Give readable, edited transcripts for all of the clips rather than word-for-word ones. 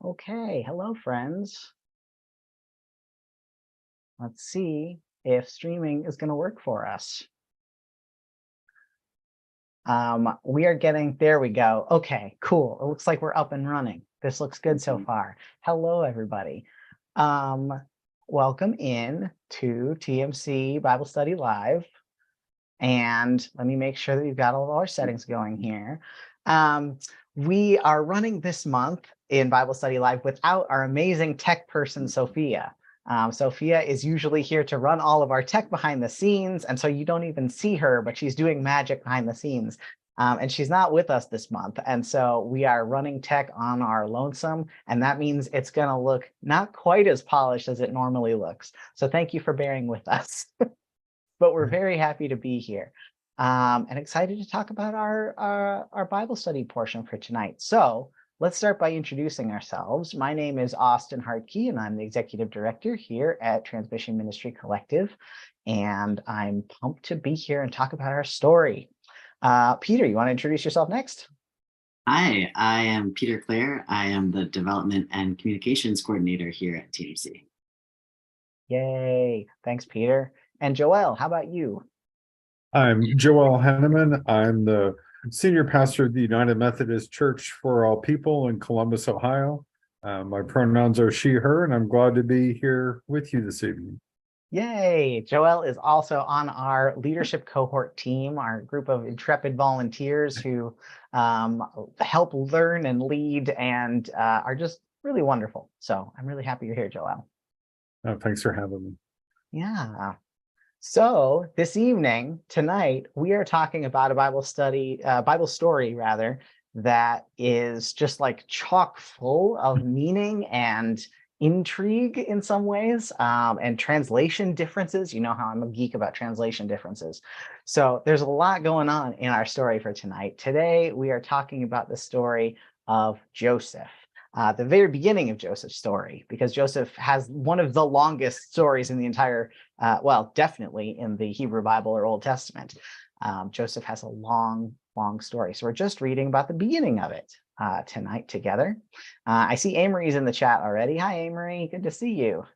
Okay, hello friends. Let's see if streaming is going to work for us. We are getting, there we go. Okay, cool. It looks like we're up and running. This looks good so far. Hello, everybody. Welcome in to TMC Bible Study Live. And let me make sure that we've got all of our settings going here. We are running this month in Bible Study Live without our amazing tech person, Sophia. Sophia is usually here to run all of our tech behind the scenes, and so you don't even see her, but she's doing magic behind the scenes. And she's not with us this month, and so we are running tech on our lonesome, and that means it's going to look not quite as polished as it normally looks. So thank you for bearing with us. But we're very happy to be here and excited to talk about our Bible study portion for tonight. So let's start by introducing ourselves. My name is Austin Hartke, and I'm the Executive Director here at Transmission Ministry Collective. And I'm pumped to be here and talk about our story. Peter, you want to introduce yourself next? Hi, I am Peter Clare. I am the Development and Communications Coordinator here at TMC. Yay. Thanks, Peter. And Joel, how about you? I'm Joel Henneman. I'm the Senior Pastor of the United Methodist Church for All People in Columbus, Ohio. My pronouns are she, her, and I'm glad to be here with you this evening. Yay! Joel is also on our leadership cohort team, our group of intrepid volunteers who help learn and lead and are just really wonderful. So I'm really happy you're here, Joel. Thanks for having me. Yeah. So this evening, tonight, we are talking about a Bible story rather, that is just like chock full of meaning and intrigue in some ways, and translation differences. You know how I'm a geek about translation differences. So there's a lot going on in our story for tonight. Today, we are talking about the story of Joseph. The very beginning of Joseph's story, because Joseph has one of the longest stories in the entire, well, definitely in the Hebrew Bible or Old Testament. Joseph has a long, long story. So we're just reading about the beginning of it tonight together. I see Amory's in the chat already. Hi, Amory. Good to see you.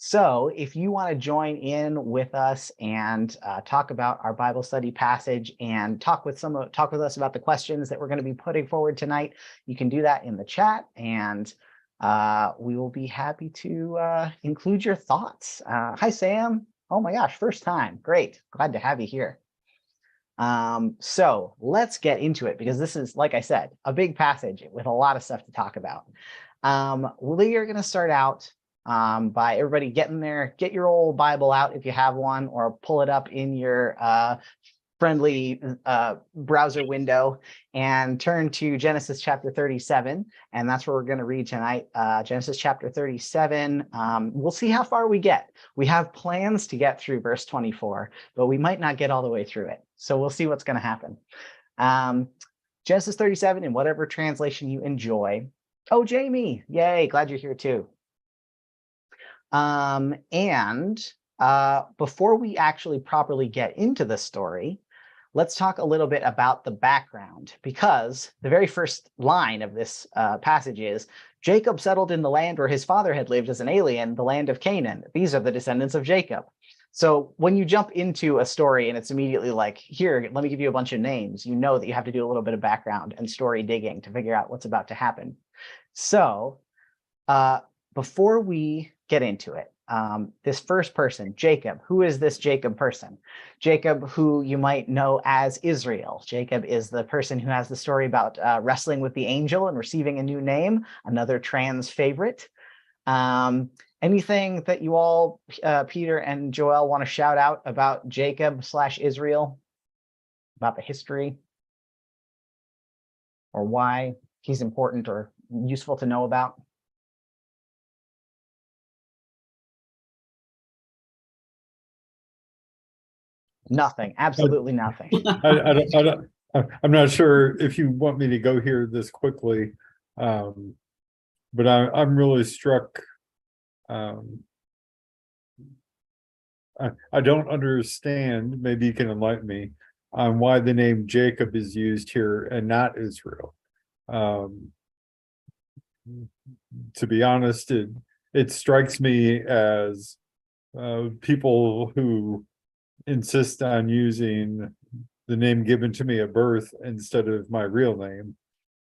So if you want to join in with us and talk about our Bible study passage and talk with us about the questions that we're going to be putting forward tonight, you can do that in the chat, and we will be happy to include your thoughts. Hi, Sam. Oh my gosh, first time. Great. Glad to have you here. So let's get into it, because this is, like I said, a big passage with a lot of stuff to talk about. We are going to start out by everybody getting there. Get your old Bible out if you have one, or pull it up in your friendly browser window and turn to Genesis chapter 37. And that's where we're going to read tonight, Genesis chapter 37. We'll see how far we get. We have plans to get through verse 24, but we might not get all the way through it. So we'll see what's going to happen. Genesis 37 in whatever translation you enjoy. Oh, Jamie, yay, glad you're here too. Before we actually properly get into the story, let's talk a little bit about the background, because the very first line of this passage is, Jacob settled in the land where his father had lived as an alien, the land of Canaan. These are the descendants of Jacob. So when you jump into a story and it's immediately like, here, let me give you a bunch of names, you know that you have to do a little bit of background and story digging to figure out what's about to happen. So before we get into it, this first person, Jacob, who is this Jacob person? Jacob, who you might know as Israel. Jacob is the person who has the story about wrestling with the angel and receiving a new name, another trans favorite. Anything that you all, Peter and Joel, want to shout out about Jacob/Israel, about the history, or why he's important or useful to know about? Nothing. Absolutely nothing. I'm not sure if you want me to go here this quickly, but I'm really struck. I don't understand, maybe you can enlighten me, on why the name Jacob is used here and not Israel. to be honest, it strikes me as people who insist on using the name given to me at birth instead of my real name.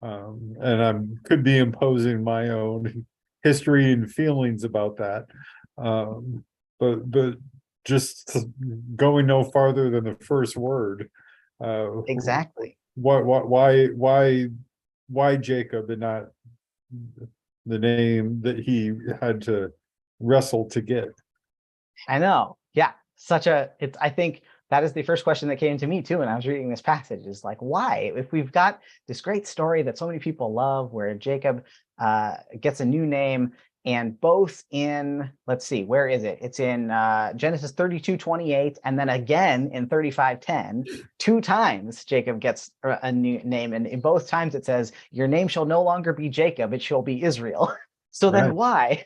And I could be imposing my own history and feelings about that. But just going no farther than the first word. Exactly. Why Jacob and not the name that he had to wrestle to get? I know. Yeah. I think that is the first question that came to me too when I was reading this passage, is like, why? If we've got this great story that so many people love where Jacob gets a new name, and both in, let's see, where is it? It's in Genesis 32:28, and then again in 35:10, 2 times Jacob gets a new name. And in both times it says, your name shall no longer be Jacob, it shall be Israel. So then why?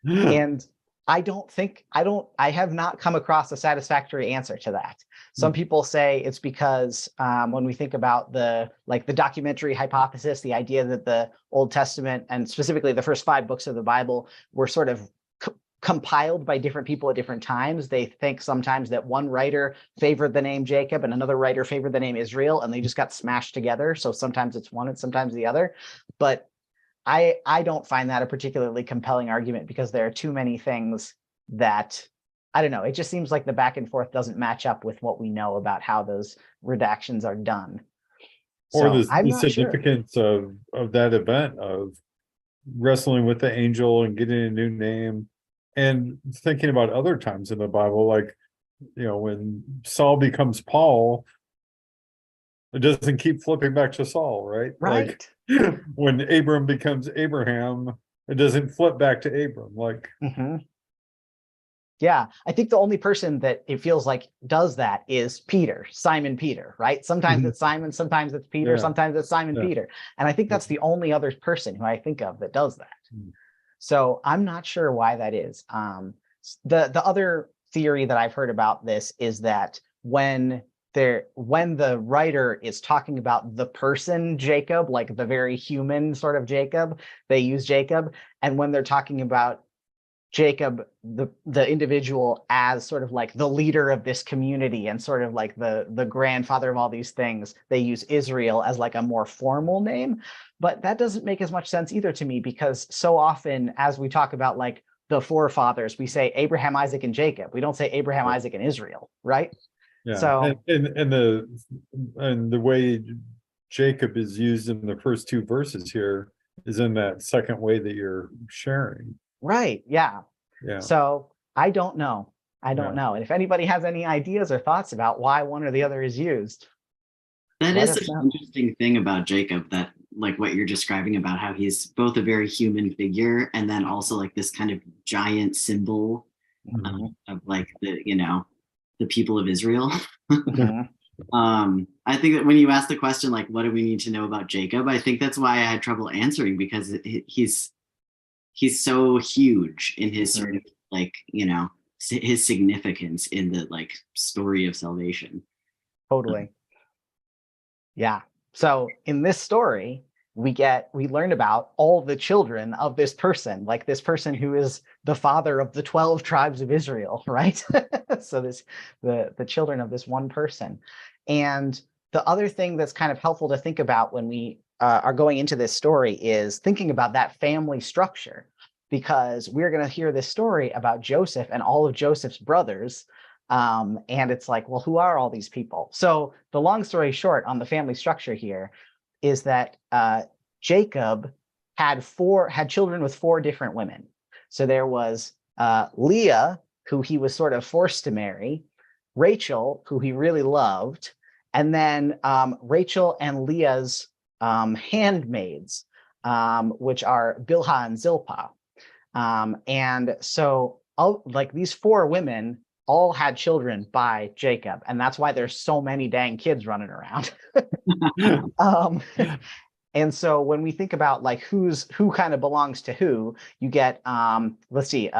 And I have not come across a satisfactory answer to that. Some people say it's because when we think about the documentary hypothesis, the idea that the Old Testament and specifically the first 5 books of the Bible were sort of compiled by different people at different times. They think sometimes that one writer favored the name Jacob and another writer favored the name Israel, and they just got smashed together. So sometimes it's one and sometimes the other. But I don't find that a particularly compelling argument, because there are too many things that, I don't know, it just seems like the back and forth doesn't match up with what we know about how those redactions are done. Or So I'm the not sure. significance of that event of wrestling with the angel and getting a new name, and thinking about other times in the Bible, like, when Saul becomes Paul, it doesn't keep flipping back to Saul, right? Right. Like, when Abram becomes Abraham, it doesn't flip back to Abram. Like, yeah, I think the only person that it feels like does that is Peter, Simon Peter, right? Sometimes it's Simon, sometimes it's Peter, sometimes it's Simon Peter. And I think that's the only other person who I think of that does that. So I'm not sure why that is. The other theory that I've heard about this is that when the writer is talking about the person Jacob, like the very human sort of Jacob, they use Jacob. And when they're talking about Jacob, the individual, as sort of like the leader of this community and sort of like the grandfather of all these things, they use Israel as like a more formal name. But that doesn't make as much sense either to me, because so often as we talk about like the forefathers, we say Abraham, Isaac, and Jacob. We don't say Abraham, Isaac, and Israel, right? yeah. So and the way Jacob is used in the first 2 verses here is in that second way that you're sharing. right. Yeah. Yeah. So I don't know. And if anybody has any ideas or thoughts about why one or the other is used. That is an interesting thing about Jacob, that like what you're describing about how he's both a very human figure and then also like this kind of giant symbol of like the people of Israel. I think that when you ask the question, like, what do we need to know about Jacob? I think that's why I had trouble answering, because he's so huge in his sort of like, his significance in the like story of salvation. Totally. Yeah. So in this story, we learn about all the children of this person, like this person who is the father of the 12 tribes of Israel, right? So the children of this one person. And the other thing that's kind of helpful to think about when we are going into this story is thinking about that family structure, because we're going to hear this story about Joseph and all of Joseph's brothers. And it's like, well, who are all these people? So the long story short on the family structure here is that Jacob had children with 4 different women. So there was Leah, who he was sort of forced to marry, Rachel, who he really loved, and then Rachel and Leah's handmaids, which are Bilhah and Zilpah. And so like these 4 women all had children by Jacob, and that's why there's so many dang kids running around. And so when we think about like who kind of belongs to who, you get let's see,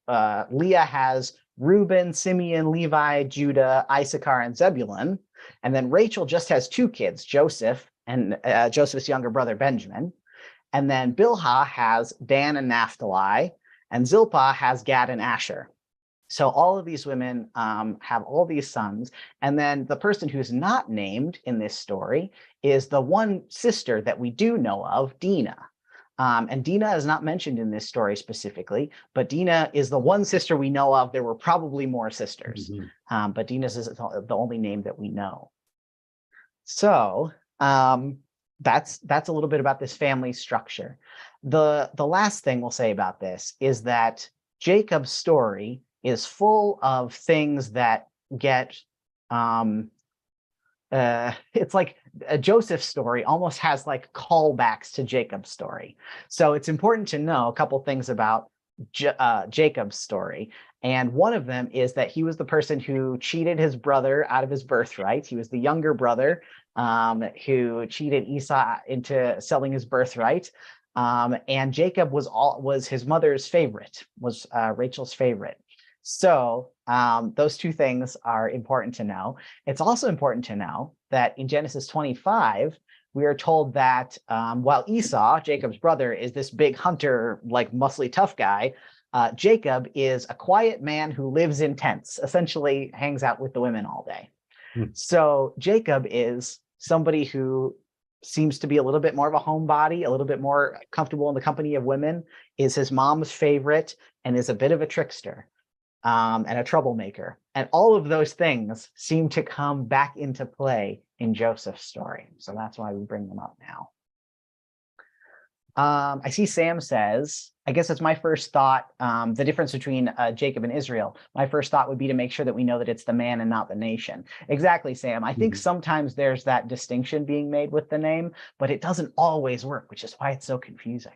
Leah has Reuben, Simeon, Levi, Judah, Issachar, and Zebulun, and then Rachel just has 2 kids, Joseph and Joseph's younger brother Benjamin. And then Bilhah has Dan and Naphtali, and Zilpah has Gad and Asher. So all of these women have all these sons. And then the person who's not named in this story is the one sister that we do know of, Dinah. And Dinah is not mentioned in this story specifically, but Dinah is the one sister we know of. There were probably more sisters, but Dinah is the only name that we know. So that's a little bit about this family structure. The last thing we'll say about this is that Jacob's story is full of things that get it's like Joseph's story almost has like callbacks to Jacob's story. So it's important to know a couple things about Jacob's story. And one of them is that he was the person who cheated his brother out of his birthright. He was the younger brother who cheated Esau into selling his birthright. And Jacob was his mother's favorite, was Rachel's favorite. So those two things are important to know. It's also important to know that in Genesis 25, we are told that while Esau, Jacob's brother, is this big hunter, like muscly tough guy, Jacob is a quiet man who lives in tents, essentially hangs out with the women all day. So Jacob is somebody who seems to be a little bit more of a homebody, a little bit more comfortable in the company of women, is his mom's favorite, and is a bit of a trickster. And a troublemaker. And all of those things seem to come back into play in Joseph's story. So that's why we bring them up now. I see Sam says, I guess it's my first thought, the difference between Jacob and Israel. My first thought would be to make sure that we know that it's the man and not the nation. Exactly, Sam. I think sometimes there's that distinction being made with the name, but it doesn't always work, which is why it's so confusing.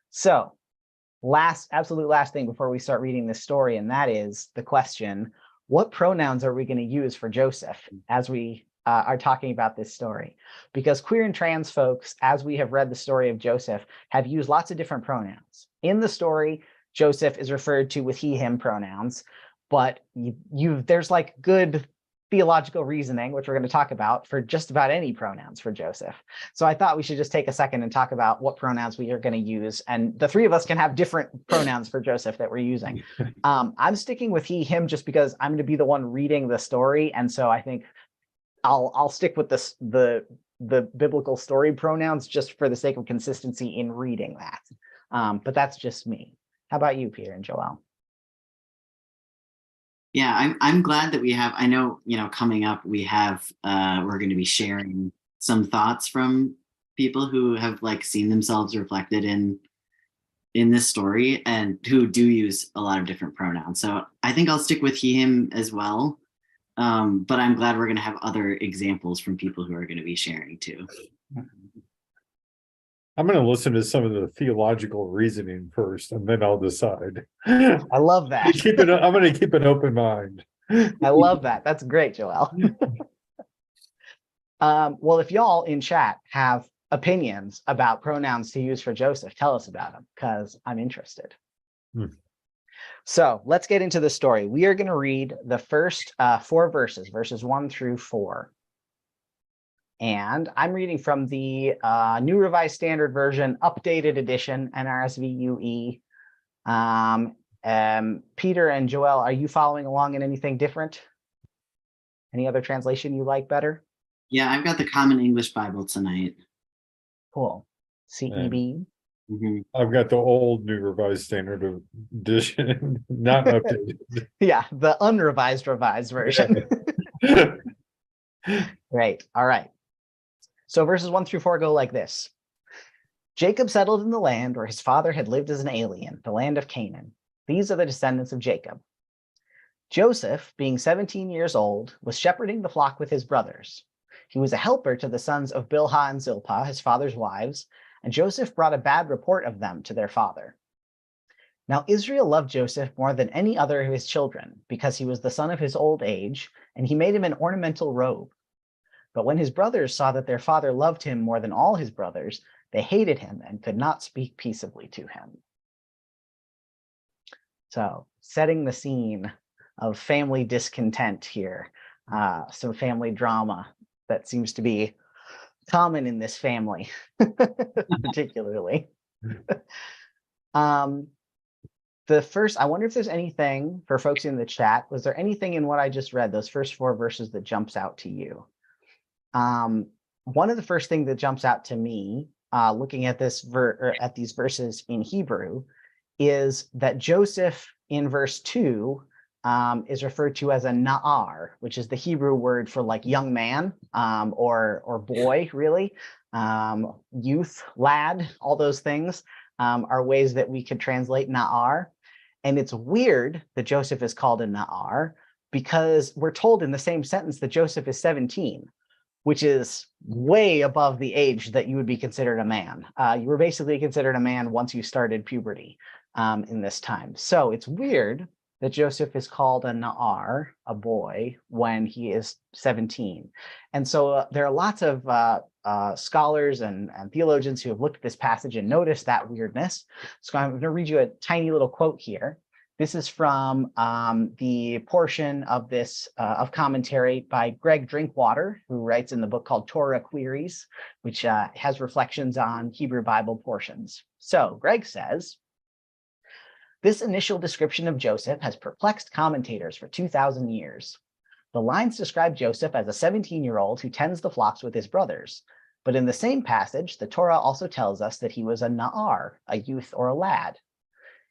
So, absolute last thing before we start reading this story, and that is the question, what pronouns are we going to use for Joseph as we are talking about this story? Because queer and trans folks, as we have read the story of Joseph, have used lots of different pronouns. In the story, Joseph is referred to with he, him pronouns, but there's like good theological reasoning, which we're going to talk about, for just about any pronouns for Joseph. So I thought we should just take a second and talk about what pronouns we are going to use. And the three of us can have different pronouns for Joseph that we're using. I'm sticking with he, him, just because I'm going to be the one reading the story. And so I think I'll stick with the biblical story pronouns just for the sake of consistency in reading that. But that's just me. How about you, Peter and Joel? Yeah, I'm glad that we have, I know, coming up we have, we're going to be sharing some thoughts from people who have like seen themselves reflected in this story and who do use a lot of different pronouns. So I think I'll stick with he, him as well. But I'm glad we're going to have other examples from people who are going to be sharing too. I'm going to listen to some of the theological reasoning first, and then I'll decide. I love that. I'm going to keep an open mind. I love that. That's great, Joel. Well, if y'all in chat have opinions about pronouns to use for Joseph, tell us about them, because I'm interested. So let's get into the story. We are going to read the first 4 verses, verses 1 through 4. And I'm reading from the New Revised Standard Version, Updated Edition, NRSV UE. Peter and Joel, are you following along in anything different? Any other translation you like better? Yeah, I've got the Common English Bible tonight. Cool. CEB. I've got the old New Revised Standard Edition, not updated. Yeah, the unrevised revised version. Great. All right. So verses 1 through 4 go like this. Jacob settled in the land where his father had lived as an alien, the land of Canaan. These are the descendants of Jacob. Joseph, being 17 years old, was shepherding the flock with his brothers. He was a helper to the sons of Bilhah and Zilpah, his father's wives, and Joseph brought a bad report of them to their father. Now Israel loved Joseph more than any other of his children, because he was the son of his old age, and he made him an ornamental robe. But when his brothers saw that their father loved him more than all his brothers, they hated him and could not speak peaceably to him. So, setting the scene of family discontent here, some family drama that seems to be common in this family, particularly. The first, I wonder if there's anything for folks in the chat. Was there anything in what I just read, those first 4 verses, that jumps out to you? One of the first things that jumps out to me, looking at this at these verses in Hebrew, is that Joseph in verse 2 is referred to as a na'ar, which is the Hebrew word for like young man, or boy, really, youth, lad, all those things are ways that we could translate na'ar. And it's weird that Joseph is called a na'ar because we're told in the same sentence that Joseph is 17, which is way above the age that you would be considered a man. You were basically considered a man once you started puberty in this time. So it's weird that Joseph is called a na'ar, a boy, when he is 17. And so there are lots of scholars and theologians who have looked at this passage and noticed that weirdness. So I'm going to read you a tiny little quote here. This is from the portion of this of commentary by Greg Drinkwater, who writes in the book called Torah, Queeries, which has reflections on Hebrew Bible portions. So Greg says, this initial description of Joseph has perplexed commentators for 2,000 years. The lines describe Joseph as a 17-year-old who tends the flocks with his brothers. But in the same passage, the Torah also tells us that he was a na'ar, a youth or a lad.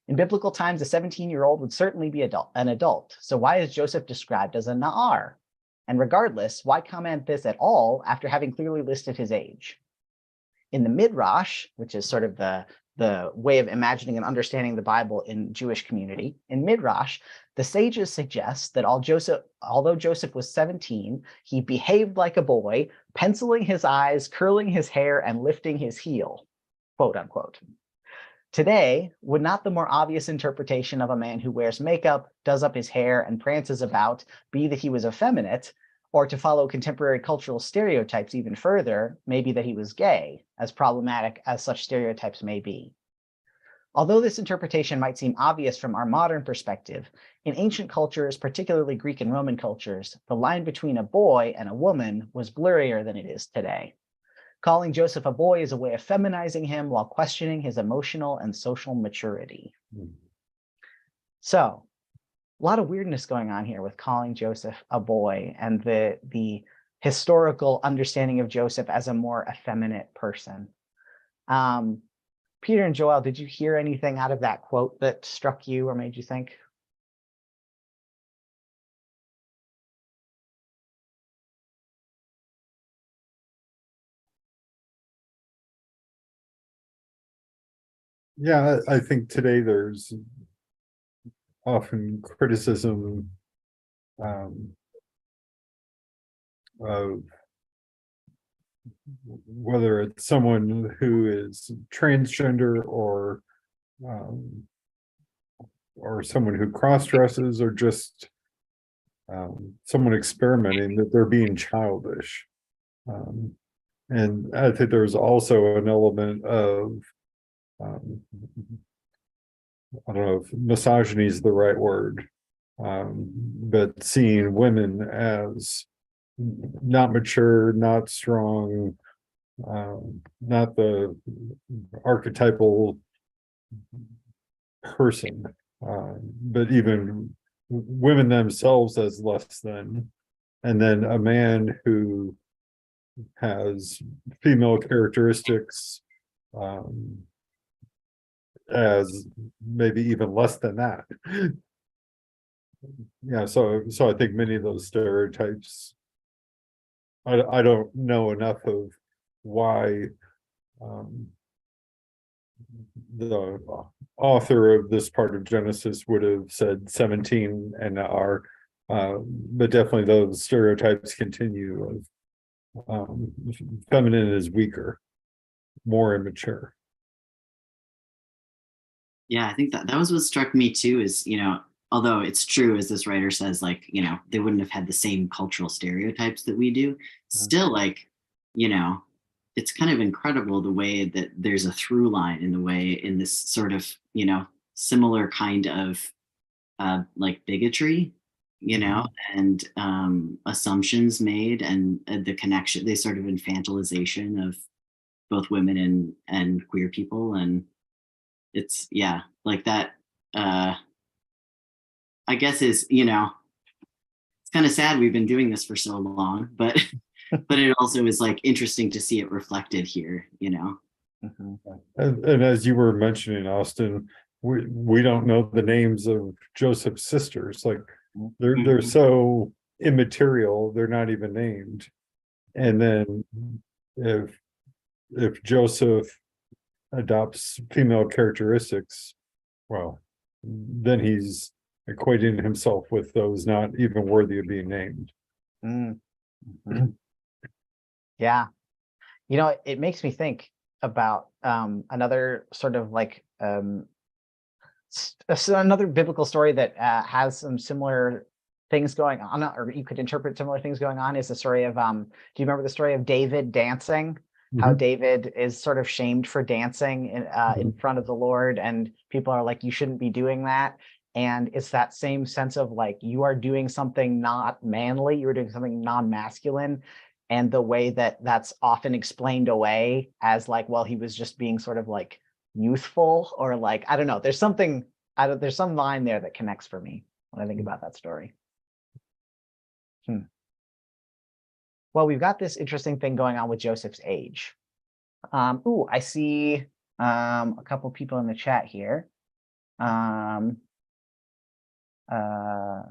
In biblical times, a 17-year-old would certainly be an adult. So why is Joseph described as a na'ar? And regardless, why comment this at all after having clearly listed his age? In the Midrash, which is sort of the way of imagining and understanding the Bible in Jewish community, in Midrash, the sages suggest that although Joseph was 17, he behaved like a boy, penciling his eyes, curling his hair, and lifting his heel, quote unquote. Today, would not the more obvious interpretation of a man who wears makeup, does up his hair, and prances about be that he was effeminate, or to follow contemporary cultural stereotypes even further, maybe that he was gay, as problematic as such stereotypes may be? Although this interpretation might seem obvious from our modern perspective, in ancient cultures, particularly Greek and Roman cultures, the line between a boy and a woman was blurrier than it is today. Calling Joseph a boy is a way of feminizing him while questioning his emotional and social maturity. So, a lot of weirdness going on here with calling Joseph a boy and the historical understanding of Joseph as a more effeminate person. Peter and Joel, did you hear anything out of that quote that struck you or made you think? Yeah, I think today there's often criticism of whether it's someone who is transgender or someone who cross-dresses or just someone experimenting, that they're being childish. And I think there's also an element of I don't know if misogyny is the right word, but seeing women as not mature, not strong, not the archetypal person, but even women themselves as less than, and then a man who has female characteristics as maybe even less than that. Yeah, so I think many of those stereotypes, I don't know enough of why the author of this part of Genesis would have said 17 and are, but definitely those stereotypes continue of feminine is weaker, more immature. Yeah, I think that was what struck me too, is, although it's true, as this writer says, like, they wouldn't have had the same cultural stereotypes that we do. Still, like, it's kind of incredible the way that there's a through line in this sort of, similar kind of like bigotry you know, and assumptions made, and the connection, they sort of infantilization of both women and queer people. And it's, yeah, like that, I guess is, you know, it's kind of sad we've been doing this for so long, but but it also is like interesting to see it reflected here, you know. Mhm. And as you were mentioning, Austin, we don't know the names of Joseph's sisters. Like they're Mhm. so immaterial, they're not even named. And then if Joseph adopts female characteristics, well, then he's equating himself with those not even worthy of being named. Mm. Mhm. Yeah. You know, it makes me think about another sort of like another biblical story that has some similar things going on, or you could interpret similar things going on, is the story of do you remember the story of David dancing? How Mhm. David is sort of shamed for dancing in front of the Lord, and people are like, you shouldn't be doing that. And it's that same sense of like, you are doing something not manly, you're doing something non-masculine. And the way that that's often explained away as like, well, he was just being sort of like youthful, or like, I don't know, there's something, there's some line there that connects for me when I think about that story. Well, we've got this interesting thing going on with Joseph's age. Ooh, I see a couple people in the chat here. Um, uh,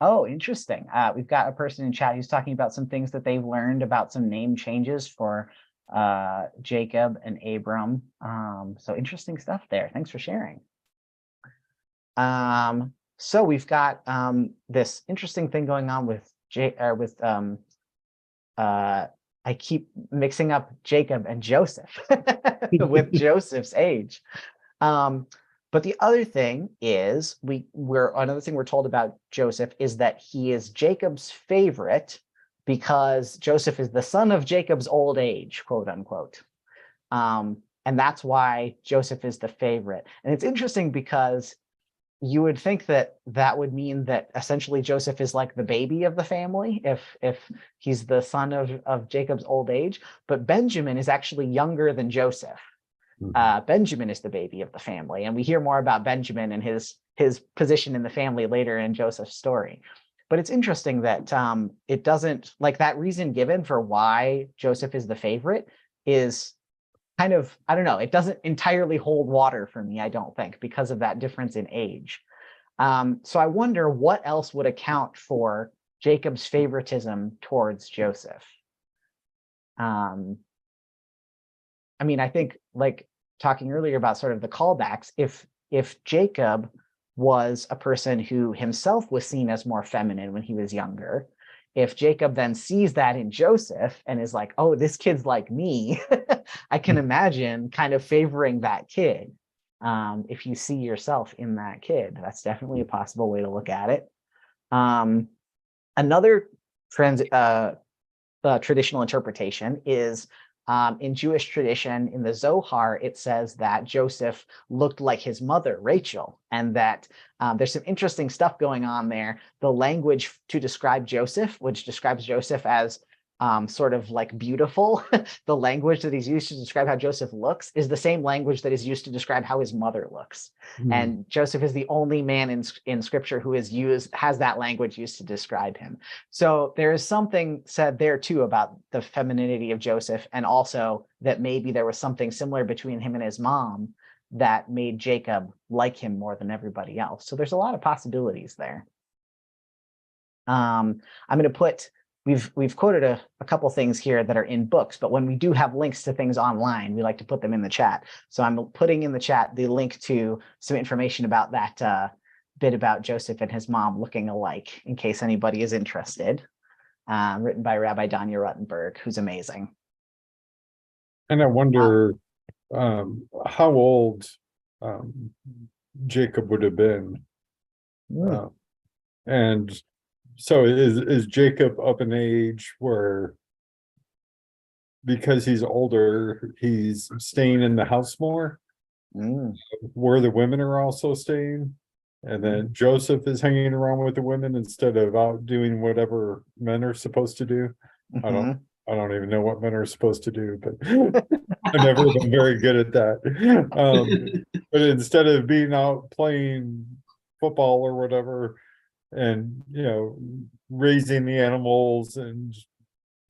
oh, interesting. We've got a person in chat who's talking about some things that they've learned about some name changes for Jacob and Abram. So interesting stuff there. Thanks for sharing. So we've got this interesting thing going on with I keep mixing up Jacob and Joseph with Joseph's age. But the other thing is another thing we're told about Joseph is that he is Jacob's favorite because Joseph is the son of Jacob's old age, quote unquote. And that's why Joseph is the favorite. And it's interesting because you would think that that would mean that essentially Joseph is like the baby of the family if he's the son of Jacob's old age, but Benjamin is actually younger than Joseph. Benjamin is the baby of the family, and we hear more about Benjamin and his position in the family later in Joseph's story. But it's interesting that it doesn't, like, that reason given for why Joseph is the favorite is kind of, I don't know, it doesn't entirely hold water for me, I don't think, because of that difference in age. So I wonder what else would account for Jacob's favoritism towards Joseph. I mean, I think, like talking earlier about sort of the callbacks, if Jacob was a person who himself was seen as more feminine when he was younger, if Jacob then sees that in Joseph and is like, oh, this kid's like me, I can imagine kind of favoring that kid. If you see yourself in that kid, that's definitely a possible way to look at it. Another traditional interpretation is in Jewish tradition, in the Zohar, it says that Joseph looked like his mother, Rachel, and that there's some interesting stuff going on there. The language to describe Joseph, which describes Joseph as sort of like beautiful, the language that is used to describe how Joseph looks is the same language that is used to describe how his mother looks. And Joseph is the only man in scripture who has that language used to describe him. So there is something said there too about the femininity of Joseph, and also that maybe there was something similar between him and his mom that made Jacob like him more than everybody else. So there's a lot of possibilities there. I'm going to put, we've quoted a couple things here that are in books, but when we do have links to things online, we like to put them in the chat. So I'm putting in the chat the link to some information about that bit about Joseph and his mom looking alike, in case anybody is interested. Written by Rabbi Danya Ruttenberg, who's amazing. And I wonder how old Jacob would have been. And so is Jacob up in age where, because he's older, he's staying in the house more, where the women are also staying? And then Joseph is hanging around with the women instead of out doing whatever men are supposed to do. I Mhm. don't even know what men are supposed to do, but I've never been very good at that. But instead of being out playing football or whatever, and raising the animals and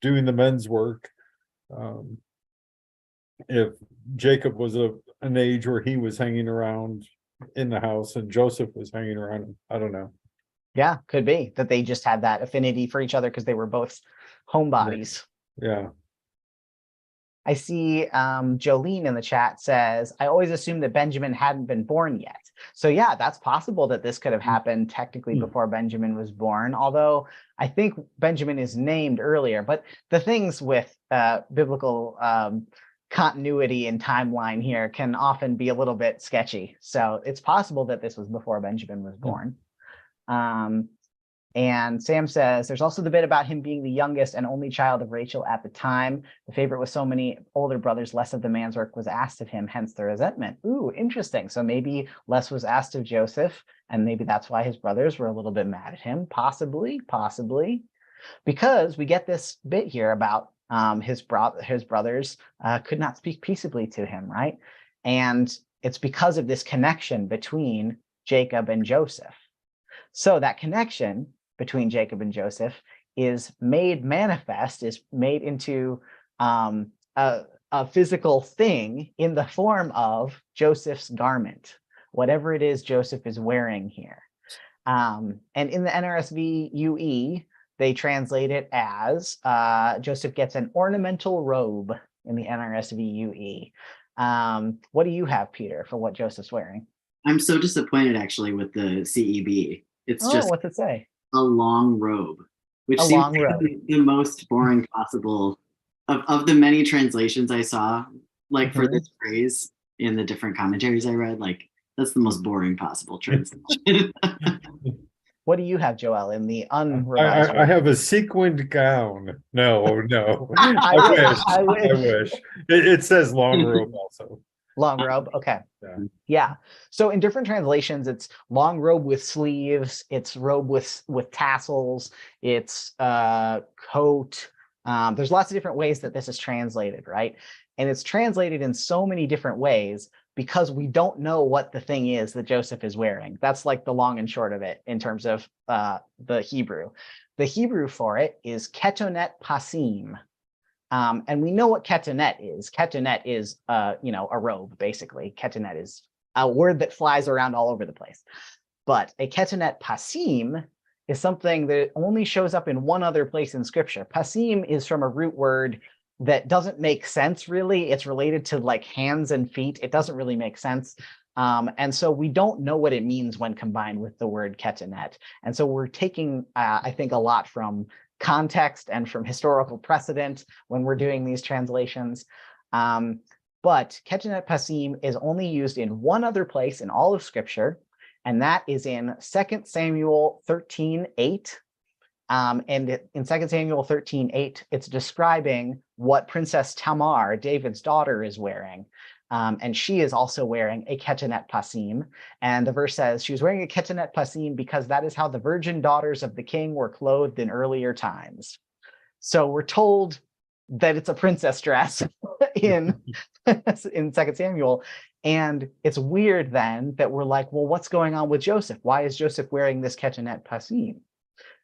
doing the men's work, if Jacob was an age where he was hanging around in the house and Joseph was hanging around, I don't know. Yeah, could be that they just had that affinity for each other because they were both homebodies. Yeah. I see Jolene in the chat says, I always assumed that Benjamin hadn't been born yet. So yeah, that's possible that this could have happened technically before Benjamin was born, although I think Benjamin is named earlier. But the things with biblical continuity and timeline here can often be a little bit sketchy. So it's possible that this was before Benjamin was born. And Sam says, there's also the bit about him being the youngest and only child of Rachel at the time. The favorite with so many older brothers, less of the man's work was asked of him, hence the resentment. Ooh, interesting. So maybe less was asked of Joseph, and maybe that's why his brothers were a little bit mad at him. Possibly. Because we get this bit here about his brothers could not speak peaceably to him, right? And it's because of this connection between Jacob and Joseph. So that connection between Jacob and Joseph is made manifest, is made into a physical thing in the form of Joseph's garment, whatever it is Joseph is wearing here. And in the NRSV UE, they translate it as Joseph gets an ornamental robe in the NRSV UE. What do you have, Peter, for what Joseph's wearing? I'm so disappointed actually with the CEB. It's just what's it say? a long robe, which A seems long like robe. the most boring possible of the many translations I saw, like for this phrase in the different commentaries I read, like that's the most boring possible translation. What do you have, Joel, in the unrevised I version? have a sequined gown. No. I wish. I wish. It says long robe also. Long robe. Okay. Yeah. Yeah. So in different translations, it's long robe with sleeves. It's robe with tassels. It's coat. There's lots of different ways that this is translated, right? And it's translated in so many different ways because we don't know what the thing is that Joseph is wearing. That's like the long and short of it in terms of the Hebrew. The Hebrew for it is ketonet pasim. And we know what ketonet is. Ketonet is, a robe, basically. Ketonet is a word that flies around all over the place. But a ketonet pasim is something that only shows up in one other place in Scripture. Pasim is from a root word that doesn't make sense, really. It's related to like hands and feet. It doesn't really make sense. And so we don't know what it means when combined with the word ketonet. And so we're taking, I think, a lot from context and from historical precedent when we're doing these translations. But ketonet pasim is only used in one other place in all of Scripture, and that is in 2 Samuel 13:8. And in 2 Samuel 13:8, it's describing what Princess Tamar, David's daughter, is wearing. And she is also wearing a ketonet pasim. And the verse says she was wearing a ketonet pasim because that is how the virgin daughters of the king were clothed in earlier times. So we're told that it's a princess dress in 2 Samuel. And it's weird then that we're like, well, what's going on with Joseph? Why is Joseph wearing this ketonet pasim?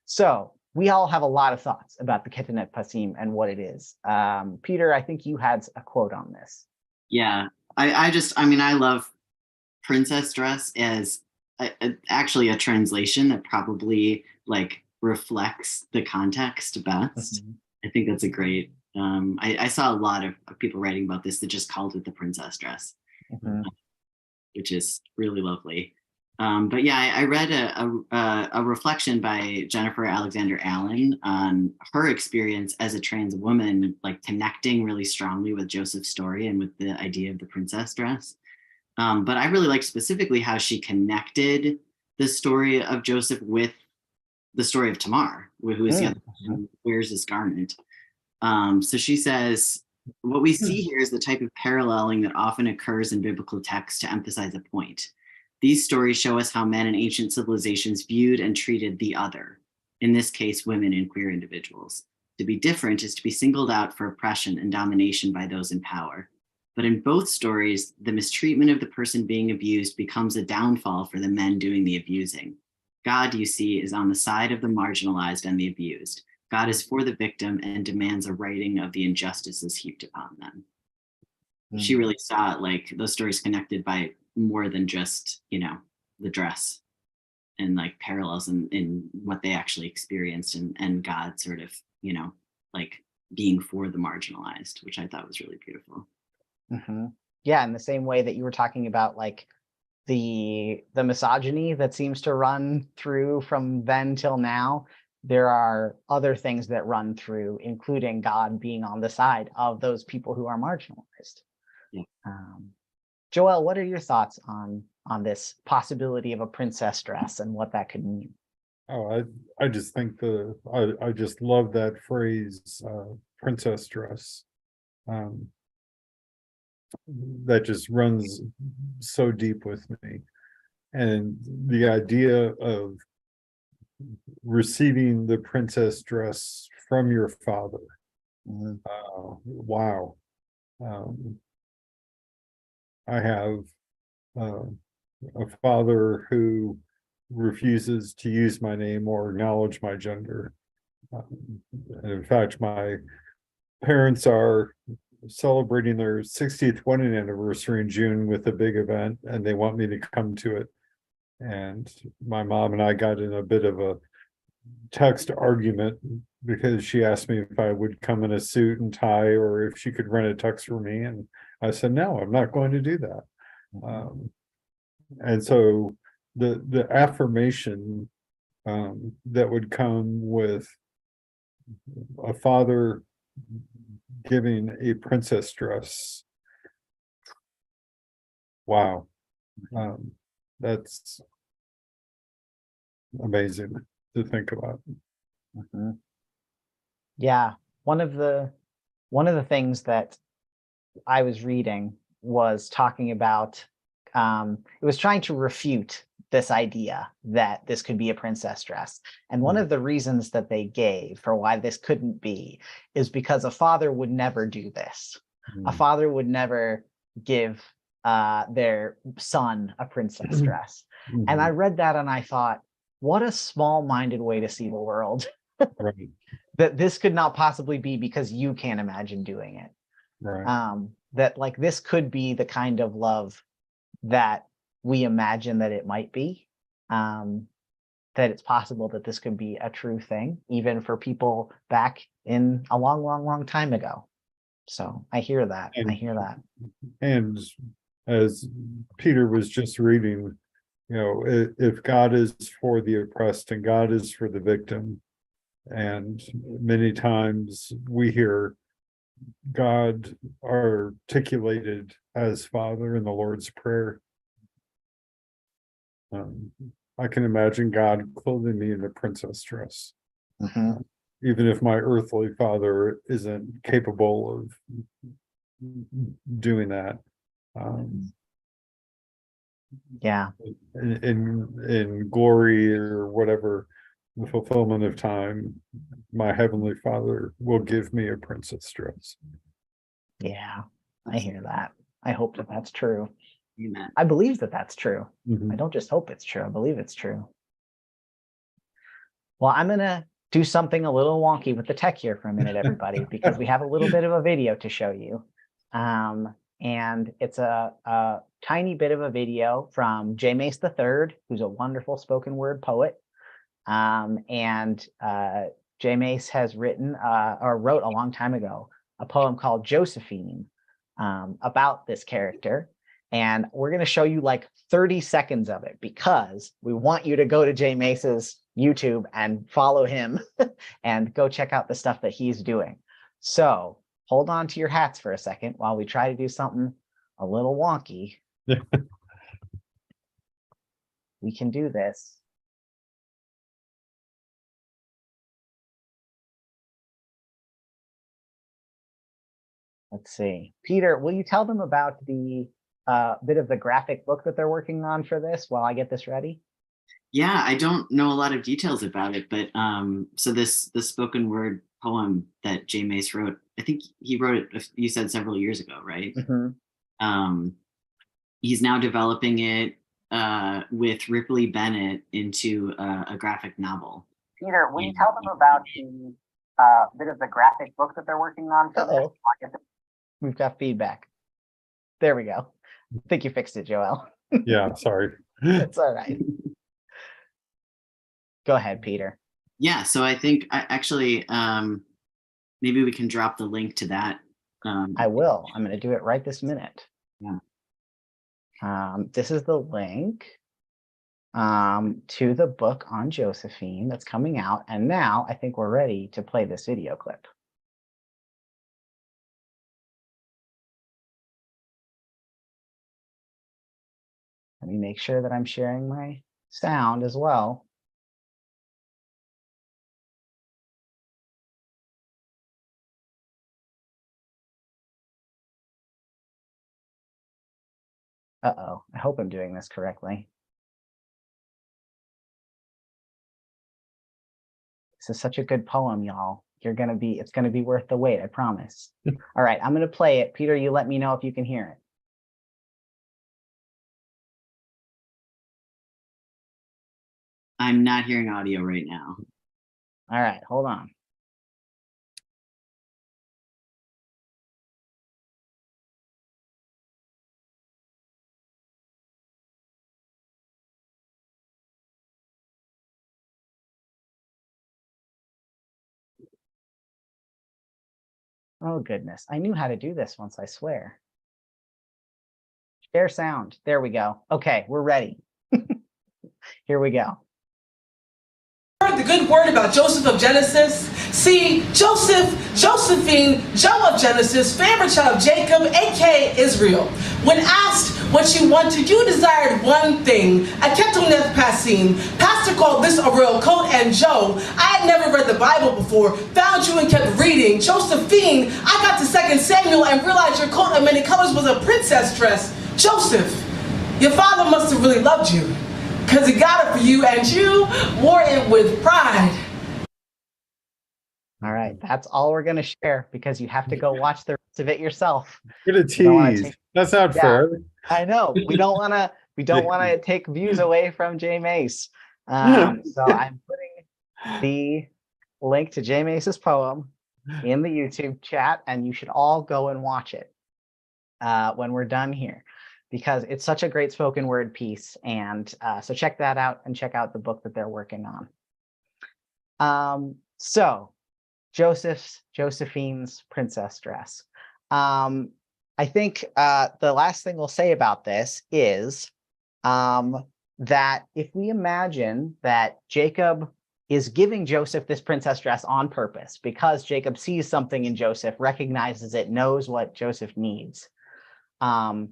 So we all have a lot of thoughts about the ketonet pasim and what it is. Peter, I think you had a quote on this. Yeah, I love princess dress as actually a translation that probably like reflects the context best. I think that's a great, I saw a lot of people writing about this that just called it the princess dress, which is really lovely. But yeah, I read a reflection by Jennifer Alexander Allen on her experience as a trans woman, like connecting really strongly with Joseph's story and with the idea of the princess dress. But I really liked specifically how she connected the story of Joseph with the story of Tamar, who is the other person who wears this garment. So she says, what we see here is the type of paralleling that often occurs in biblical texts to emphasize a point. These stories show us how men in ancient civilizations viewed and treated the other, in this case, women and queer individuals. To be different is to be singled out for oppression and domination by those in power. But in both stories, the mistreatment of the person being abused becomes a downfall for the men doing the abusing. God, you see, is on the side of the marginalized and the abused. God is for the victim and demands a righting of the injustices heaped upon them. She really saw it like those stories connected by more than just, the dress, and like parallels in what they actually experienced, and God sort of, like being for the marginalized, which I thought was really beautiful. Yeah, in the same way that you were talking about, like the misogyny that seems to run through from then till now, there are other things that run through, including God being on the side of those people who are marginalized. Yeah. Joel, what are your thoughts on this possibility of a princess dress and what that could mean? Oh, I just think I just love that phrase, princess dress. That just runs so deep with me. And the idea of receiving the princess dress from your father. Wow. I have a father who refuses to use my name or acknowledge my gender. In fact, my parents are celebrating their 60th wedding anniversary in June with a big event, and they want me to come to it. And my mom and I got in a bit of a text argument because she asked me if I would come in a suit and tie or if she could rent a tux for me. And I said, no, I'm not going to do that. And so the affirmation that would come with a father giving a princess dress. Wow. That's amazing to think about. Yeah, one of the things that I was reading was talking about, it was trying to refute this idea that this could be a princess dress. And one of the reasons that they gave for why this couldn't be is because a father would never do this. A father would never give their son a princess dress. And I read that and I thought, what a small-minded way to see the world. Right. That this could not possibly be because you can't imagine doing it. Right. That like this could be the kind of love that we imagine that it might be. That it's possible that this could be a true thing, even for people back in a long, long, long time ago. So I hear that. I hear that. And as Peter was just reading, if God is for the oppressed and God is for the victim, and many times we hear God articulated as Father in the Lord's Prayer. I can imagine God clothing me in a princess dress, even if my earthly father isn't capable of doing that. Yeah. In glory or whatever, the fulfillment of time, my heavenly Father will give me a princess dress. Yeah, I hear that. I hope that that's true. Amen. I believe that that's true. I don't just hope it's true. I believe it's true. Well, I'm going to do something a little wonky with the tech here for a minute, everybody, because we have a little bit of a video to show you. And it's a tiny bit of a video from J. Mace III, who's a wonderful spoken word poet. And J. Mace has written or wrote a long time ago a poem called Josephine about this character. And we're going to show you like 30 seconds of it because we want you to go to J. Mace's YouTube and follow him and go check out the stuff that he's doing. So hold on to your hats for a second while we try to do something a little wonky. We can do this. Let's see. Peter, will you tell them about the a bit of the graphic book that they're working on for this while I get this ready? Yeah, I don't know a lot of details about it, but so the spoken word poem that J. Mace wrote, I think he wrote it, you said several years ago, right? Um, he's now developing it with Ripley Bennett into a graphic novel. Peter, will you tell them about the bit of the graphic book that they're working on for this? We've got feedback. There we go. I think you fixed it, Joel. Yeah, sorry. It's all right. Go ahead, Peter. Yeah, so I think actually maybe we can drop the link to that. I will. I'm going to do it right this minute. Yeah. This is the link to the book on Josephine that's coming out. And now I think we're ready to play this video clip. Let me make sure that I'm sharing my sound as well. Uh-oh, I hope I'm doing this correctly. This is such a good poem, y'all. It's gonna be worth the wait, I promise. All right, I'm gonna play it. Peter, you let me know if you can hear it. I'm not hearing audio right now. All right, hold on. Oh, goodness. I knew how to do this once, I swear. Share sound. There we go. Okay, we're ready. Here we go. The good word about Joseph of Genesis. See, Josephine, Joe of Genesis, favorite child of Jacob, aka Israel. When asked what she wanted, you desired one thing, a ketoneth passine. Pastor called this a royal coat, and Joe, I had never read the Bible before, found you and kept reading. Josephine, I got to 2 Samuel and realized your coat of many colors was a princess dress. Joseph, your father must have really loved you, because he got it for you and you wore it with pride. All right, that's all we're going to share because you have to go watch the rest of it yourself. Get a tease. That's not fair. I know. We don't want to take views away from J. Mace. So I'm putting the link to J. Mace's poem in the YouTube chat, and you should all go and watch it when we're done here, because it's such a great spoken word piece. And so check that out and check out the book that they're working on. So Josephine's princess dress. I think the last thing we'll say about this is that if we imagine that Jacob is giving Joseph this princess dress on purpose because Jacob sees something in Joseph, recognizes it, knows what Joseph needs. I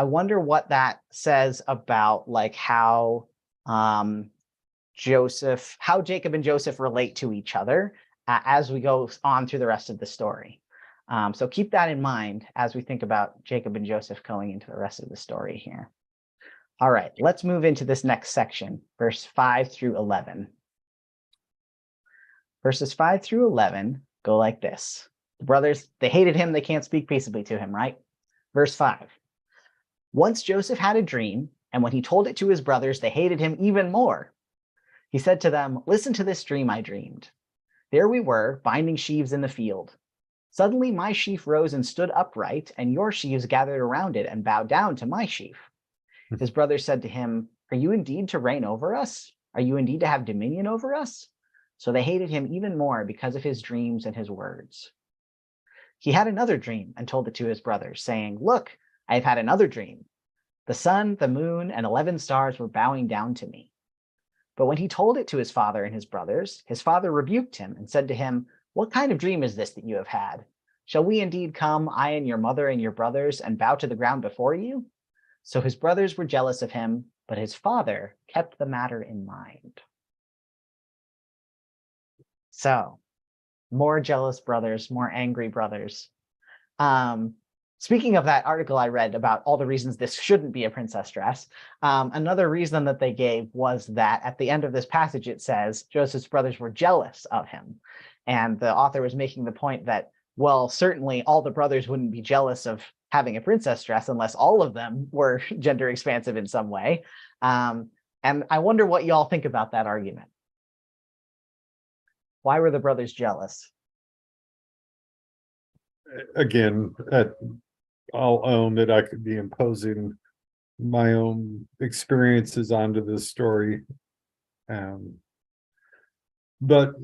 wonder what that says about like how Jacob and Joseph relate to each other as we go on through the rest of the story. So keep that in mind as we think about Jacob and Joseph going into the rest of the story here. All right, let's move into this next section, verse 5 through 11. Verses 5 through 11 go like this. The brothers, they hated him, they can't speak peaceably to him, right? Verse 5. Once Joseph had a dream, and when he told it to his brothers, they hated him even more. He said to them, "Listen to this dream I dreamed. There we were, binding sheaves in the field. Suddenly my sheaf rose and stood upright, and your sheaves gathered around it and bowed down to my sheaf." His brothers said to him, "Are you indeed to reign over us? Are you indeed to have dominion over us?" So they hated him even more because of his dreams and his words. He had another dream and told it to his brothers, saying, "Look, I have had another dream. The sun, the moon, and 11 stars were bowing down to me." But when he told it to his father and his brothers, his father rebuked him and said to him, "What kind of dream is this that you have had? Shall we indeed come, I and your mother and your brothers, and bow to the ground before you?" So his brothers were jealous of him, but his father kept the matter in mind. So, more jealous brothers, more angry brothers. speaking of that article I read about all the reasons this shouldn't be a princess dress, another reason that they gave was that at the end of this passage, it says Joseph's brothers were jealous of him. And the author was making the point that, well, certainly all the brothers wouldn't be jealous of having a princess dress unless all of them were gender expansive in some way. And I wonder what y'all think about that argument. Why were the brothers jealous? Again, I'll own that I could be imposing my own experiences onto this story. But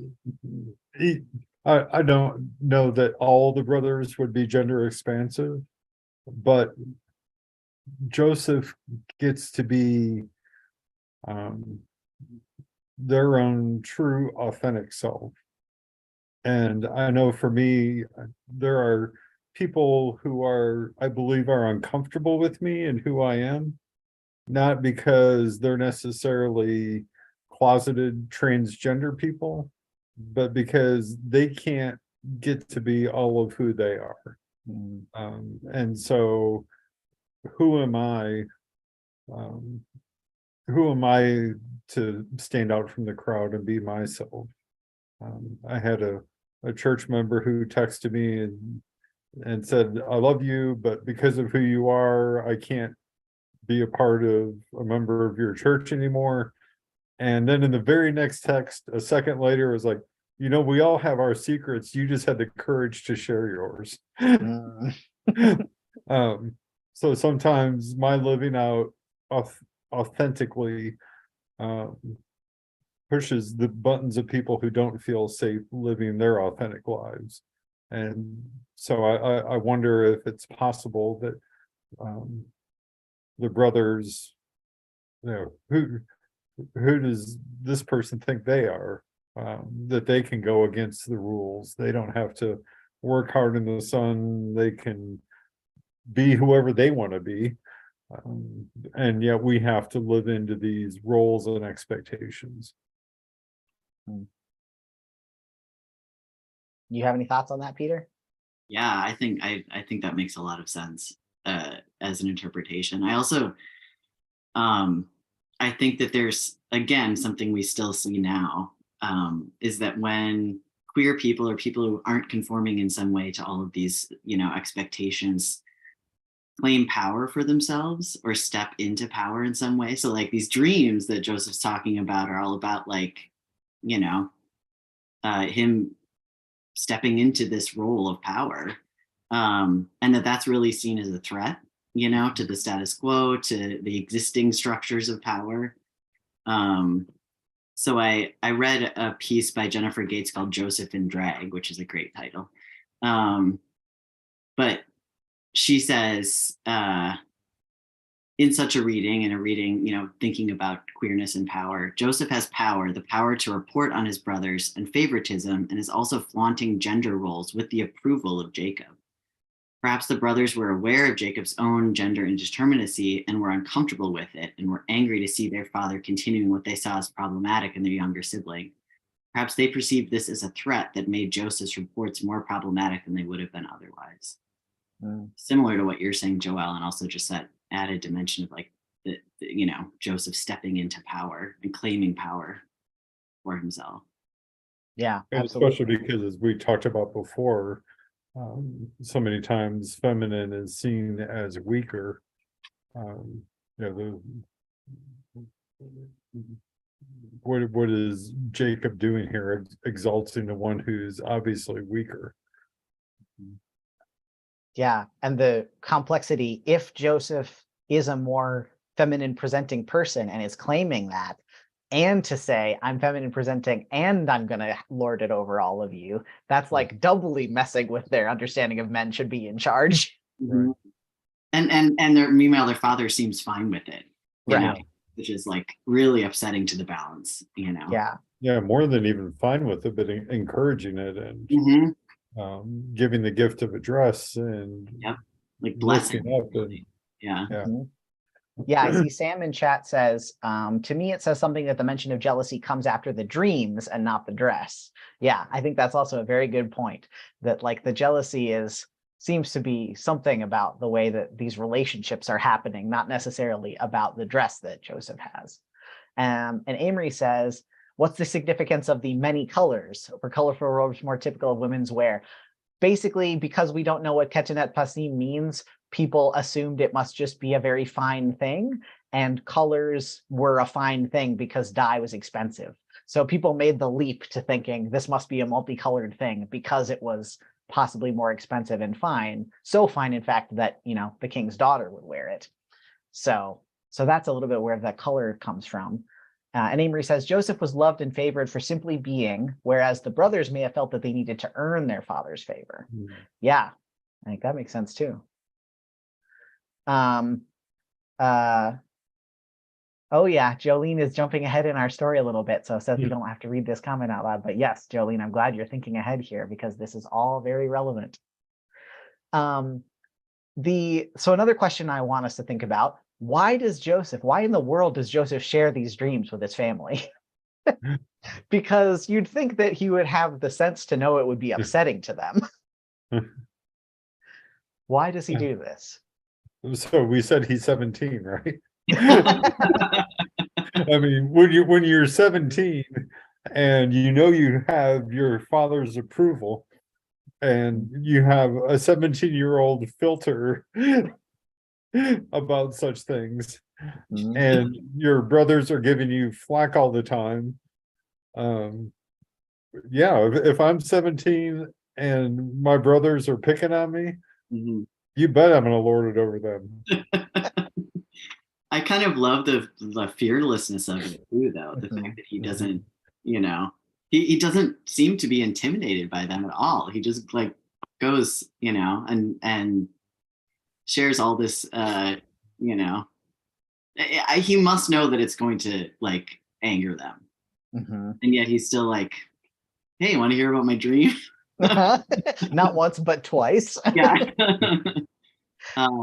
I don't know that all the brothers would be gender expansive, but Joseph gets to be their own true authentic self. And I know for me, there are people who I believe are uncomfortable with me and who I am, not because they're necessarily closeted transgender people, but because they can't get to be all of who they are. And so who am I to stand out from the crowd and be myself? I had a church member who texted me and said, I love you, but because of who you are, I can't be a part of a member of your church anymore. And then in the very next text, a second later, was like, you know, we all have our secrets. You just had the courage to share yours. So sometimes my living out authentically pushes the buttons of people who don't feel safe living their authentic lives. And so I wonder if it's possible that the brothers, you know, who does this person think they are, that they can go against the rules. They don't have to work hard in the sun. They can be whoever they want to be. And yet we have to live into these roles and expectations. You have any thoughts on that, Peter? Yeah, I think that makes a lot of sense as an interpretation. I also I think that there's, again, something we still see now, is that when queer people or people who aren't conforming in some way to all of these, you know, expectations claim power for themselves or step into power in some way. So like these dreams that Joseph's talking about are all about, like, you know, him stepping into this role of power, and that's really seen as a threat, you know, to the status quo, to the existing structures of power. So I read a piece by Jennifer Gates called Joseph in Drag, which is a great title. But she says, in such a reading, you know, thinking about queerness and power, Joseph has power, the power to report on his brothers and favoritism, and is also flaunting gender roles with the approval of Jacob. Perhaps the brothers were aware of Jacob's own gender indeterminacy and were uncomfortable with it, and were angry to see their father continuing what they saw as problematic in their younger sibling. Perhaps they perceived this as a threat that made Joseph's reports more problematic than they would have been otherwise. Similar to what you're saying, Joelle, and also just that added dimension of like the you know, Joseph stepping into power and claiming power for himself. Yeah, And absolutely. especially because, as we talked about before, so many times feminine is seen as weaker. You know, what is Jacob doing here, exalting the one who's obviously weaker? Yeah, and the complexity, if Joseph is a more feminine presenting person and is claiming that, and to say, I'm feminine presenting and I'm going to lord it over all of you, that's like doubly messing with their understanding of men should be in charge. Right. And meanwhile, their father seems fine with it, Right. know, which is like really upsetting to the balance, you know? Yeah, more than even fine with it, but encouraging it and giving the gift of a dress and like blessing up and, Yeah, I see Sam in chat says, to me, it says something that the mention of jealousy comes after the dreams and not the dress. Yeah, I think that's also a very good point, that like the jealousy is seems to be something about the way that these relationships are happening, not necessarily about the dress that Joseph has. And Amory says, what's the significance of the many colors? Were colorful robes more typical of women's wear? Basically, because we don't know what Ketonet Pasim means, people assumed it must just be a very fine thing, and colors were a fine thing because dye was expensive. So people made the leap to thinking this must be a multicolored thing because it was possibly more expensive and fine. So fine, in fact, that, you know, the king's daughter would wear it. So that's a little bit where that color comes from. And Amory says, Joseph was loved and favored for simply being, whereas the brothers may have felt that they needed to earn their father's favor. Mm-hmm. Yeah, I think that makes sense too. Oh yeah, Jolene is jumping ahead in our story a little bit, so it says we don't have to read this comment out loud. But yes, Jolene, I'm glad you're thinking ahead here because this is all very relevant. So another question I want us to think about, why in the world does Joseph share these dreams with his family? Because you'd think that he would have the sense to know it would be upsetting to them. Why does he do this? So we said he's 17, right? I mean, when you're 17 and you have your father's approval and you have a 17-year-old filter about such things, and your brothers are giving you flack all the time. Yeah, if I'm 17 and my brothers are picking on me, you bet I'm gonna lord it over them. I kind of love the fearlessness of it too, though. The fact that he doesn't, he doesn't seem to be intimidated by them at all. He just like goes, and shares all this, he must know that it's going to like anger them. And yet he's still like, hey, want to hear about my dream? Not once, but twice. Yeah.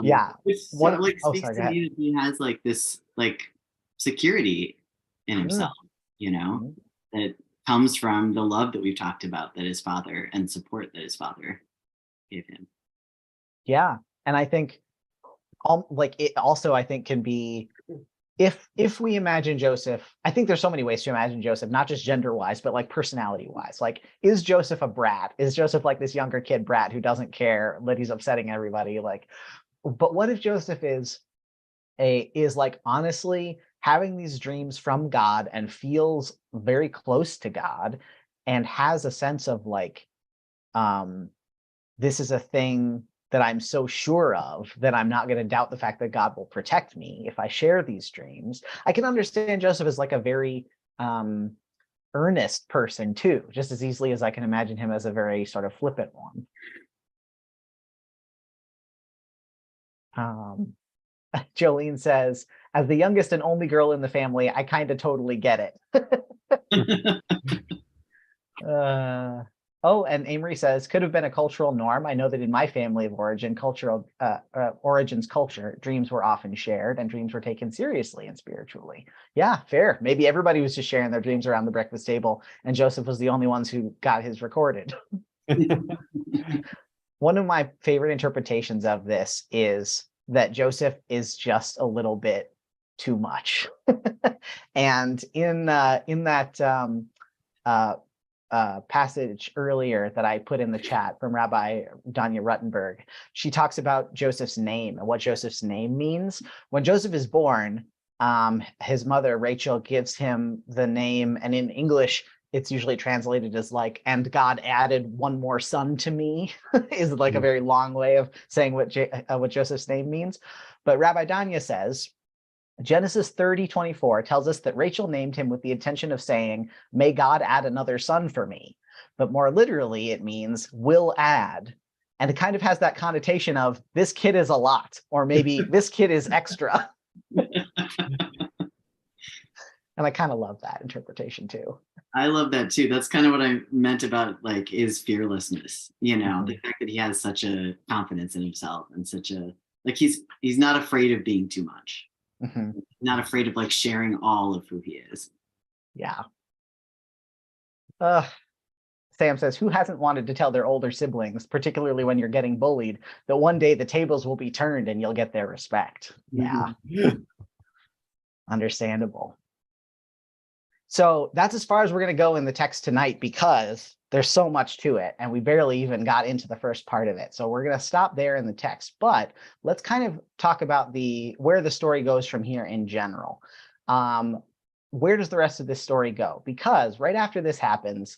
Yeah. Which sort of like speaks to me that he has like this like security in himself, that comes from the love that we've talked about that his father and support that his father gave him. Yeah. And I think it also, I think, can be, if we imagine Joseph, I think there's so many ways to imagine Joseph, not just gender wise, but like personality wise. Like, is Joseph a brat? Is Joseph like this younger kid brat who doesn't care that he's upsetting everybody? Like, but what if Joseph is like honestly having these dreams from God and feels very close to God and has a sense of like, this is a thing that I'm so sure of that I'm not going to doubt the fact that God will protect me if I share these dreams. I can understand Joseph as like a very earnest person too, just as easily as I can imagine him as a very sort of flippant one. Jolene says, as the youngest and only girl in the family, I kind of totally get it. Oh, and Amory says, could have been a cultural norm. I know that in my family of origin, origins culture, dreams were often shared and dreams were taken seriously and spiritually. Yeah, fair. Maybe everybody was just sharing their dreams around the breakfast table and Joseph was the only ones who got his recorded. One of my favorite interpretations of this is that Joseph is just a little bit too much. And in that passage earlier that I put in the chat from Rabbi Danya Ruttenberg, she talks about Joseph's name and what Joseph's name means. When Joseph is born, his mother, Rachel, gives him the name, and in English, it's usually translated as like, and God added one more son to me, is like a very long way of saying what Joseph's name means. But Rabbi Danya says, Genesis 30:24 tells us that Rachel named him with the intention of saying, may God add another son for me. But more literally, it means will add. And it kind of has that connotation of this kid is a lot, or maybe this kid is extra. And I kind of love that interpretation too. I love that too. That's kind of what I meant about like his fearlessness, the fact that he has such a confidence in himself and such a, like he's not afraid of being too much. Not afraid of like sharing all of who he is. Yeah. Sam says, who hasn't wanted to tell their older siblings, particularly when you're getting bullied, that one day the tables will be turned and you'll get their respect? Yeah, understandable. So that's as far as we're going to go in the text tonight, because there's so much to it and we barely even got into the first part of it. So we're going to stop there in the text, but let's kind of talk about where the story goes from here in general. Where does the rest of this story go? Because right after this happens,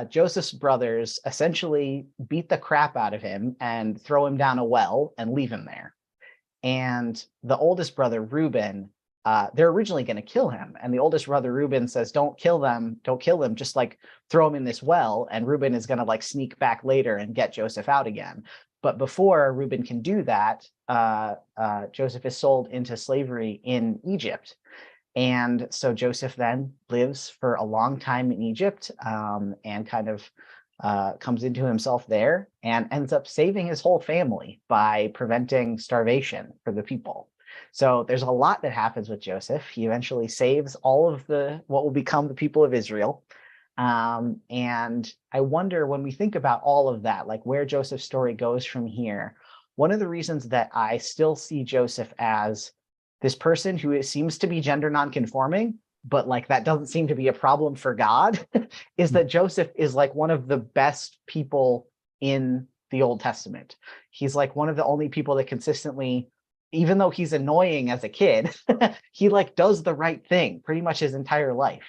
Joseph's brothers essentially beat the crap out of him and throw him down a well and leave him there. And the oldest brother, Reuben, they're originally going to kill him. And the oldest brother, Reuben, says, don't kill them, just like throw him in this well. And Reuben is going to like sneak back later and get Joseph out again. But before Reuben can do that, Joseph is sold into slavery in Egypt. And so Joseph then lives for a long time in Egypt, and kind of comes into himself there and ends up saving his whole family by preventing starvation for the people. So there's a lot that happens with Joseph. He eventually saves all of what will become the people of Israel. And I wonder, when we think about all of that, like where Joseph's story goes from here, one of the reasons that I still see Joseph as this person who seems to be gender nonconforming, but like that doesn't seem to be a problem for God, is that Joseph is like one of the best people in the Old Testament. He's like one of the only people that consistently, even though he's annoying as a kid, he like does the right thing pretty much his entire life.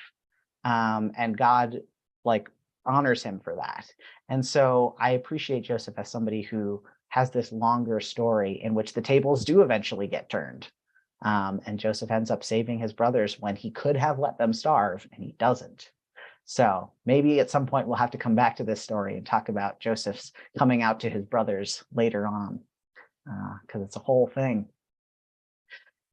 And God like honors him for that. And so I appreciate Joseph as somebody who has this longer story in which the tables do eventually get turned. And Joseph ends up saving his brothers when he could have let them starve, and he doesn't. So maybe at some point we'll have to come back to this story and talk about Joseph's coming out to his brothers later on, because it's a whole thing.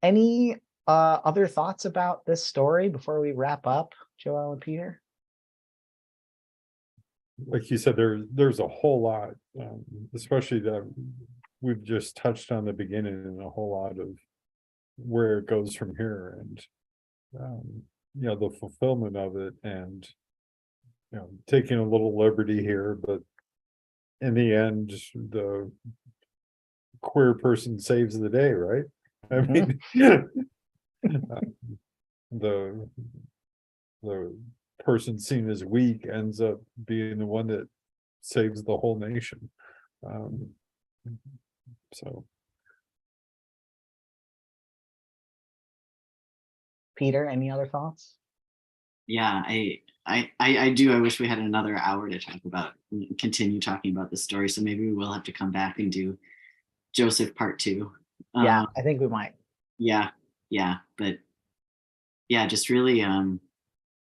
Any other thoughts about this story before we wrap up, Joel and Peter? Like you said, there's a whole lot, especially that we've just touched on the beginning, and a whole lot of where it goes from here, and the fulfillment of it, and taking a little liberty here, but in the end the queer person saves the day, right? I mean, the person seen as weak ends up being the one that saves the whole nation. So Peter, any other thoughts? Yeah, I do. I wish we had another hour to continue talking about the story. So maybe we will have to come back and do Joseph part 2. Yeah, I think we might. Yeah. But yeah, just really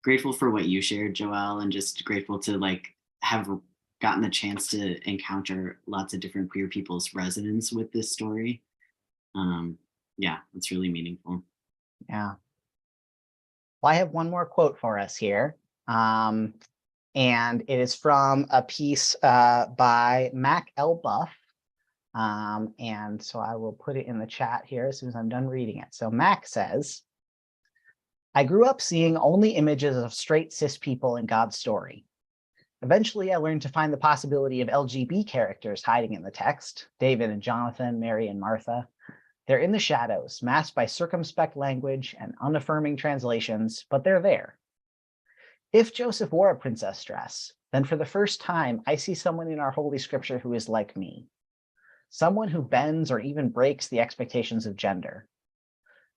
grateful for what you shared, Joel, and just grateful to like have gotten the chance to encounter lots of different queer people's resonance with this story. Yeah, it's really meaningful. Yeah. Well, I have one more quote for us here. And it is from a piece by Mac L. Buff. And so I will put it in the chat here as soon as I'm done reading it. So Mac says, I grew up seeing only images of straight cis people in God's story. Eventually, I learned to find the possibility of LGB characters hiding in the text, David and Jonathan, Mary and Martha. They're in the shadows, masked by circumspect language and unaffirming translations, but they're there. If Joseph wore a princess dress, then for the first time, I see someone in our Holy Scripture who is like me. Someone who bends or even breaks the expectations of gender.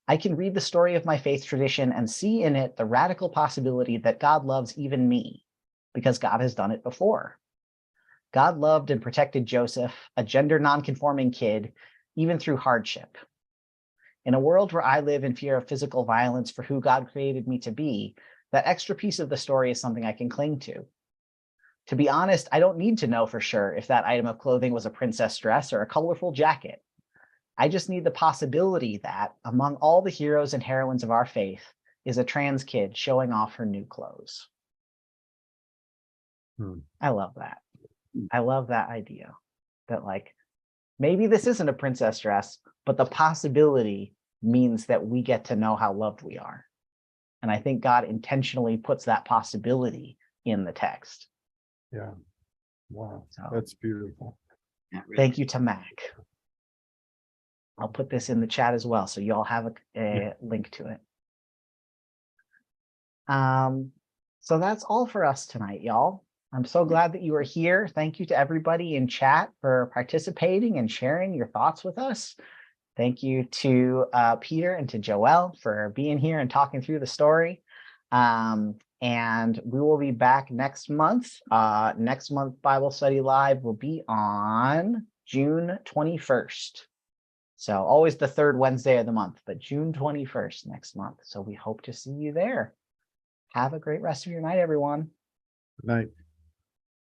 I can read the story of my faith tradition and see in it the radical possibility that God loves even me, because God has done it before. God loved and protected Joseph, a gender nonconforming kid, even through hardship. In a world where I live in fear of physical violence for who God created me to be, that extra piece of the story is something I can cling to. To be honest, I don't need to know for sure if that item of clothing was a princess dress or a colorful jacket. I just need the possibility that, among all the heroes and heroines of our faith, is a trans kid showing off her new clothes. I love that. I love that idea that like, maybe this isn't a princess dress, but the possibility means that we get to know how loved we are. And I think God intentionally puts that possibility in the text. Yeah. Wow. So That's beautiful. Yeah, really. thank you to Mac. I'll put this in the chat as well, so you all have a link to it. So that's all for us tonight, y'all. I'm so glad that you are here. Thank you to everybody in chat for participating and sharing your thoughts with us. Thank you to Peter and to Joelle for being here and talking through the story. And we will be back next month. Next month Bible Study Live will be on June 21st. So always the third Wednesday of the month, but June 21st next month. So we hope to see you there. Have a great rest of your night, everyone. Good night.